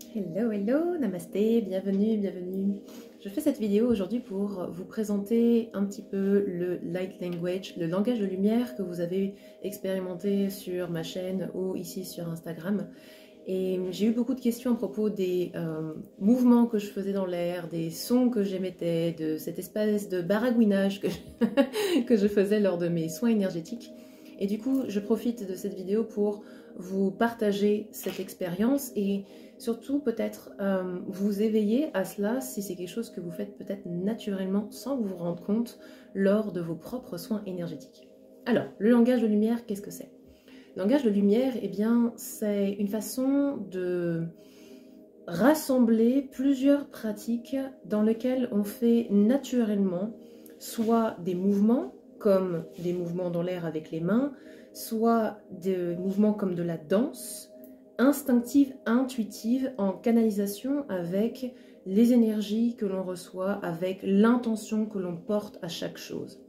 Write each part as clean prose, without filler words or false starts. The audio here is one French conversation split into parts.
Hello, hello, namasté, bienvenue, bienvenue. Je fais cette vidéo aujourd'hui pour vous présenter un petit peu le light language, le langage de lumière que vous avez expérimenté sur ma chaîne ou ici sur Instagram. Et j'ai eu beaucoup de questions à propos des mouvements que je faisais dans l'air, des sons que j'émettais, de cette espèce de baragouinage que je faisais lors de mes soins énergétiques. Et du coup, je profite de cette vidéo pour vous partager cette expérience et surtout peut-être vous éveiller à cela si c'est quelque chose que vous faites peut-être naturellement sans vous rendre compte lors de vos propres soins énergétiques. Alors, le langage de lumière, qu'est-ce que c'est? Le langage de lumière, eh bien, c'est une façon de rassembler plusieurs pratiques dans lesquelles on fait naturellement soit des mouvements, comme des mouvements dans l'air avec les mains, soit des mouvements comme de la danse, instinctive, intuitive, en canalisation avec les énergies que l'on reçoit, avec l'intention que l'on porte à chaque chose.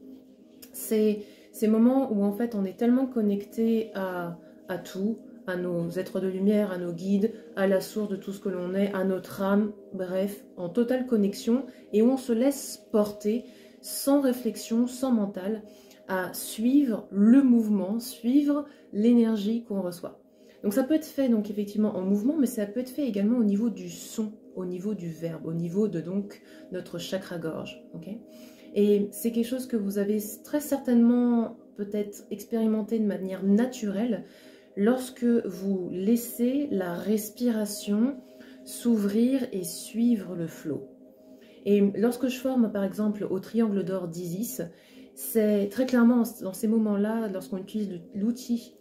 C'est ces moments où en fait on est tellement connecté à tout, à nos êtres de lumière, à nos guides, à la source de tout ce que l'on est, à notre âme, bref, en totale connexion, et où on se laisse porter sans réflexion, sans mental, à suivre le mouvement, suivre l'énergie qu'on reçoit. Donc ça peut être fait donc effectivement en mouvement, mais ça peut être fait également au niveau du son, au niveau du verbe, au niveau de donc notre chakra-gorge. Okay, et c'est quelque chose que vous avez très certainement peut-être expérimenté de manière naturelle lorsque vous laissez la respiration s'ouvrir et suivre le flot. Et lorsque je forme par exemple au triangle d'or d'Isis, c'est très clairement dans ces moments-là, lorsqu'on utilise l'outil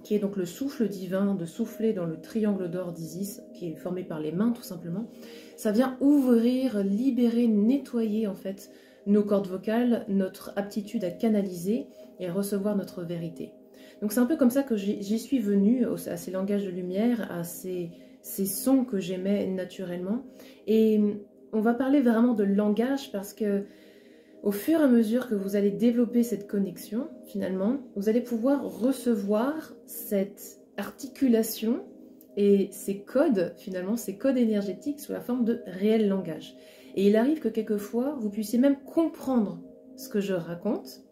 qui est donc le souffle divin, de souffler dans le triangle d'or d'Isis, qui est formé par les mains tout simplement, ça vient ouvrir, libérer, nettoyer en fait nos cordes vocales, notre aptitude à canaliser et à recevoir notre vérité. Donc c'est un peu comme ça que j'y suis venue, à ces langages de lumière, à ces sons que j'aimais naturellement. Et on va parler vraiment de langage parce que au fur et à mesure que vous allez développer cette connexion, finalement, vous allez pouvoir recevoir cette articulation et ces codes, finalement, ces codes énergétiques sous la forme de réel langage. Et il arrive que quelquefois, vous puissiez même comprendre ce que je raconte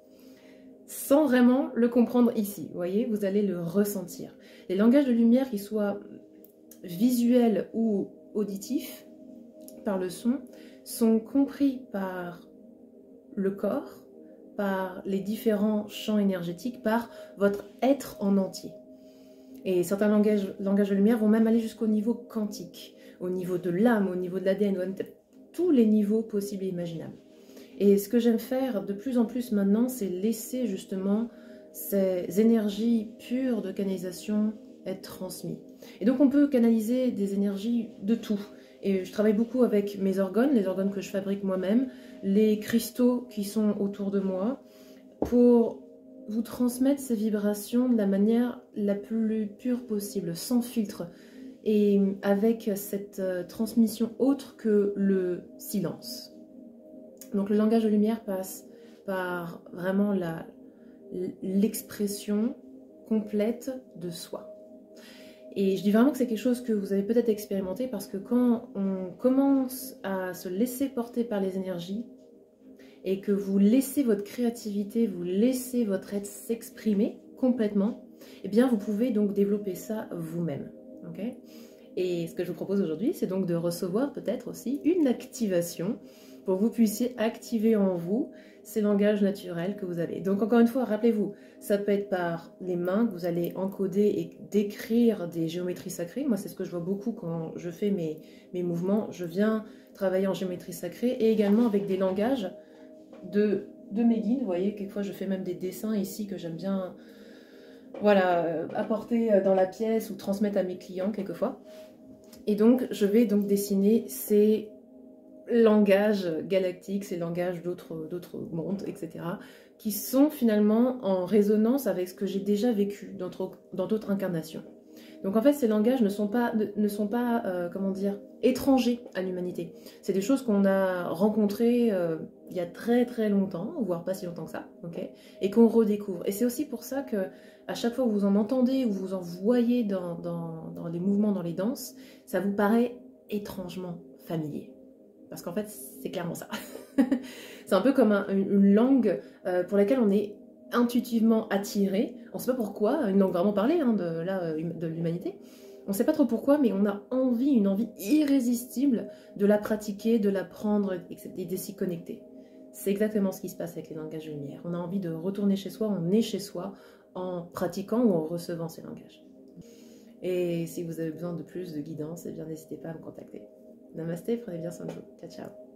sans vraiment le comprendre ici. Vous voyez, vous allez le ressentir. Les langages de lumière, qu'ils soient visuels ou auditifs, par le son, sont compris par le corps, par les différents champs énergétiques, par votre être en entier. Et certains langages de lumière vont même aller jusqu'au niveau quantique, au niveau de l'âme, au niveau de l'ADN, tous les niveaux possibles et imaginables. Et ce que j'aime faire de plus en plus maintenant, c'est laisser justement ces énergies pures de canalisation être transmises. Et donc on peut canaliser des énergies de tout. Et je travaille beaucoup avec mes organes, les organes que je fabrique moi-même, les cristaux qui sont autour de moi, pour vous transmettre ces vibrations de la manière la plus pure possible, sans filtre, et avec cette transmission autre que le silence. Donc le langage de lumière passe par vraiment l'expression complète de soi. Et je dis vraiment que c'est quelque chose que vous avez peut-être expérimenté parce que quand on commence à se laisser porter par les énergies et que vous laissez votre créativité, vous laissez votre être s'exprimer complètement, eh bien vous pouvez donc développer ça vous-même. Okay, et ce que je vous propose aujourd'hui, c'est donc de recevoir peut-être aussi une activation pour que vous puissiez activer en vous ces langages naturels que vous avez. Donc encore une fois, rappelez-vous, ça peut être par les mains que vous allez encoder et décrire des géométries sacrées. Moi, c'est ce que je vois beaucoup quand je fais mes mouvements. Je viens travailler en géométrie sacrée et également avec des langages de mes guides. Vous voyez, quelquefois, je fais même des dessins ici que j'aime bien apporter dans la pièce ou transmettre à mes clients quelquefois. Et donc, je vais donc dessiner ces langages galactiques, ces langages d'autres mondes, etc., qui sont finalement en résonance avec ce que j'ai déjà vécu dans d'autres incarnations. Donc en fait, ces langages ne sont pas, comment dire, étrangers à l'humanité. C'est des choses qu'on a rencontrées il y a très très longtemps, voire pas si longtemps que ça, ok, et qu'on redécouvre. Et c'est aussi pour ça que à chaque fois que vous en entendez ou vous en voyez dans les mouvements, dans les danses, ça vous paraît étrangement familier. Parce qu'en fait, c'est clairement ça. C'est un peu comme une langue pour laquelle on est intuitivement attiré. On ne sait pas pourquoi, une langue vraiment parlée hein, de l'humanité. On ne sait pas trop pourquoi, mais on a envie, une envie irrésistible de la pratiquer, de l'apprendre et de s'y connecter. C'est exactement ce qui se passe avec les langages de lumière. On a envie de retourner chez soi, on est chez soi en pratiquant ou en recevant ces langages. Et si vous avez besoin de plus de guidance, eh bien n'hésitez pas à me contacter. Namasté, prenez bien soin de vous. Ciao, ciao.